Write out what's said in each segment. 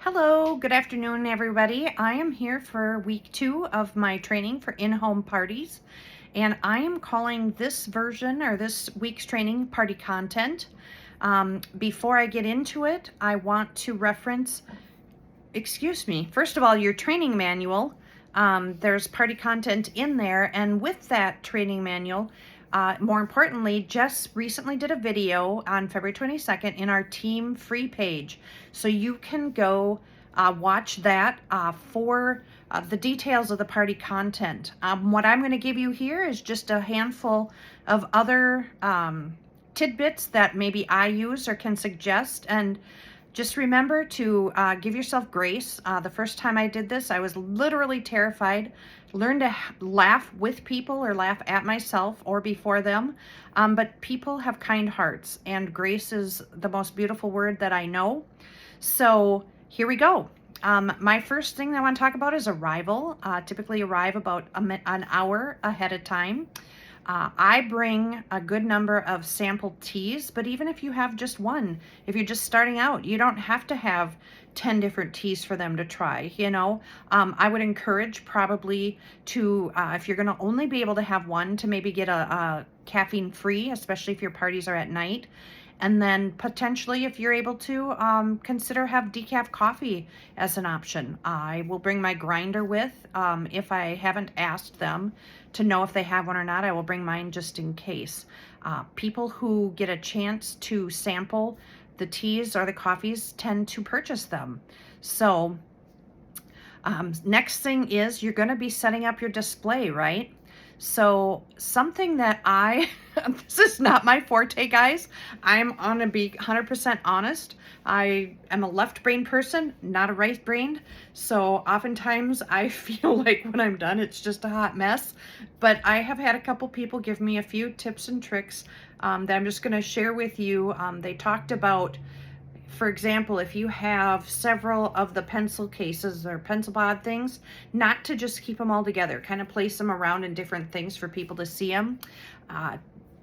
Hello, good afternoon, everybody. I am here for week 2 of my training for in-home parties, and I am calling this version or this week's training party content. Before I get into it, I want to reference, first of all, your training manual. There's party content in there, and with that training manual, more importantly, Jess recently did a video on February 22nd in our team free page. So you can go watch that for the details of the party content. What I'm going to give you here is just a handful of other tidbits that maybe I use or can suggest. And just remember to give yourself grace. The first time I did this, I was literally terrified. Learn to laugh with people or laugh at myself or before them. But people have kind hearts, and grace is the most beautiful word that I know. So here we go. My first thing that I want to talk about is arrival. Typically arrive about an hour ahead of time. I bring a good number of sample teas, but even if you have just one, if you're just starting out, you don't have to have 10 different teas for them to try, I would encourage probably to, if you're going to only be able to have one, to maybe get a caffeine free, especially if your parties are at night. And then potentially, if you're able to, consider have decaf coffee as an option. I will bring my grinder with. If I haven't asked them to know if they have one or not, I will bring mine just in case. People who get a chance to sample the teas or the coffees tend to purchase them. So next thing is you're going to be setting up your display, right? So something that this is not my forte, guys. I'm going to be 100% honest. I am a left brain person, not a right brained. So oftentimes I feel like when I'm done, it's just a hot mess. But I have had a couple people give me a few tips and tricks that I'm just going to share with you. They talked about, for example, if you have several of the pencil cases or pencil pod things, not to just keep them all together, kind of place them around in different things for people to see them,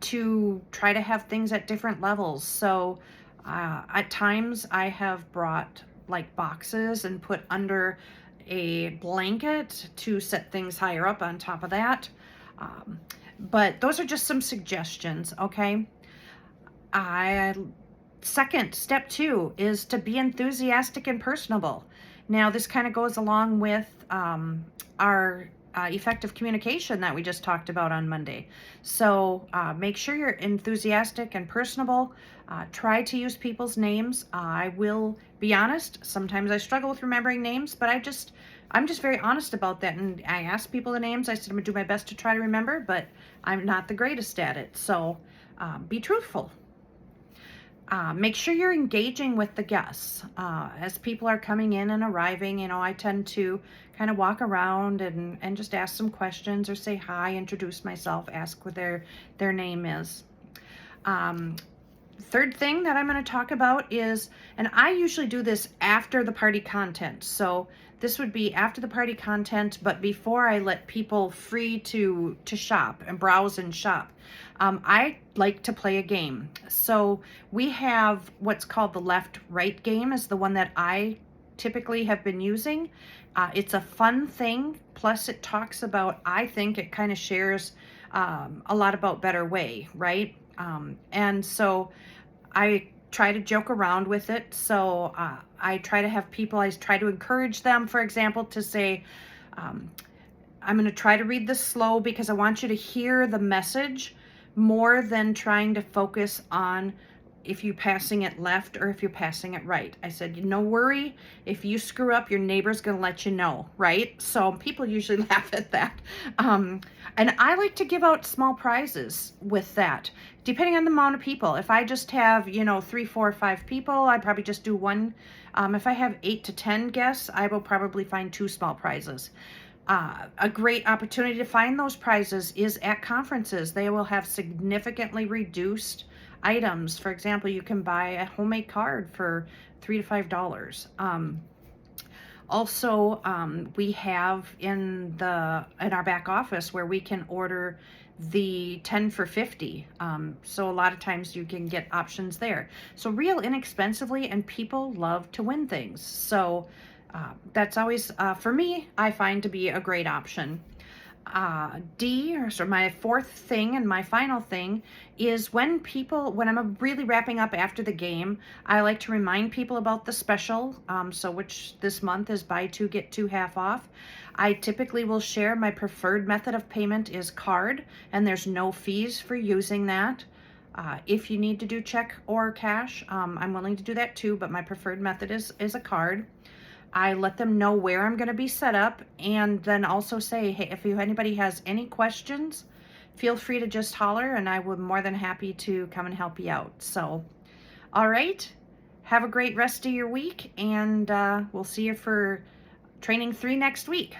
to try to have things at different levels. So at times I have brought like boxes and put under a blanket to set things higher up on top of that. But those are just some suggestions, okay? Second, step 2 is to be enthusiastic and personable. Now, this kind of goes along with our effective communication that we just talked about on Monday. So make sure you're enthusiastic and personable. Try to use people's names. I will be honest, sometimes I struggle with remembering names, but I'm just very honest about that. And I ask people the names. I said I'm going to do my best to try to remember, but I'm not the greatest at it. So be truthful. Make sure you're engaging with the guests. As people are coming in and arriving, I tend to kind of walk around and just ask some questions or say hi, introduce myself, ask what their name is. Third thing that I'm going to talk about is, and I usually do this after the party content. So this would be after the party content, but before I let people free to shop and browse and shop. I like to play a game. So we have what's called the left-right game is the one that I typically have been using. It's a fun thing. Plus it talks about, I think it kind of shares a lot about Better Way, right? And so I try to joke around with it. So I try to have people, I try to encourage them, for example, to say, I'm going to try to read this slow because I want you to hear the message more than trying to focus on if you're passing it left or if you're passing it right. I said, no worry, if you screw up, your neighbor's going to let you know, right? So people usually laugh at that. And I like to give out small prizes with that, depending on the amount of people. If I just have, 3, 4, 5 people, I probably just do one. If I have 8 to 10 guests, I will probably find 2 small prizes. A great opportunity to find those prizes is at conferences. They will have significantly reduced items. For example, you can buy a homemade card for $3 to $5. Also, we have in our back office where we can order the 10 for 50. So a lot of times you can get options there. So real inexpensively, and people love to win things. So that's always, for me, I find to be a great option. D, or so my fourth thing and my final thing, is when I'm really wrapping up after the game, I like to remind people about the special, which this month is buy two, get two half off. I typically will share my preferred method of payment is card, and there's no fees for using that. If you need to do check or cash, I'm willing to do that too, but my preferred method is a card. I let them know where I'm going to be set up, and then also say, hey, if anybody has any questions, feel free to just holler, and I would be more than happy to come and help you out. So, all right, have a great rest of your week, and we'll see you for training 3 next week.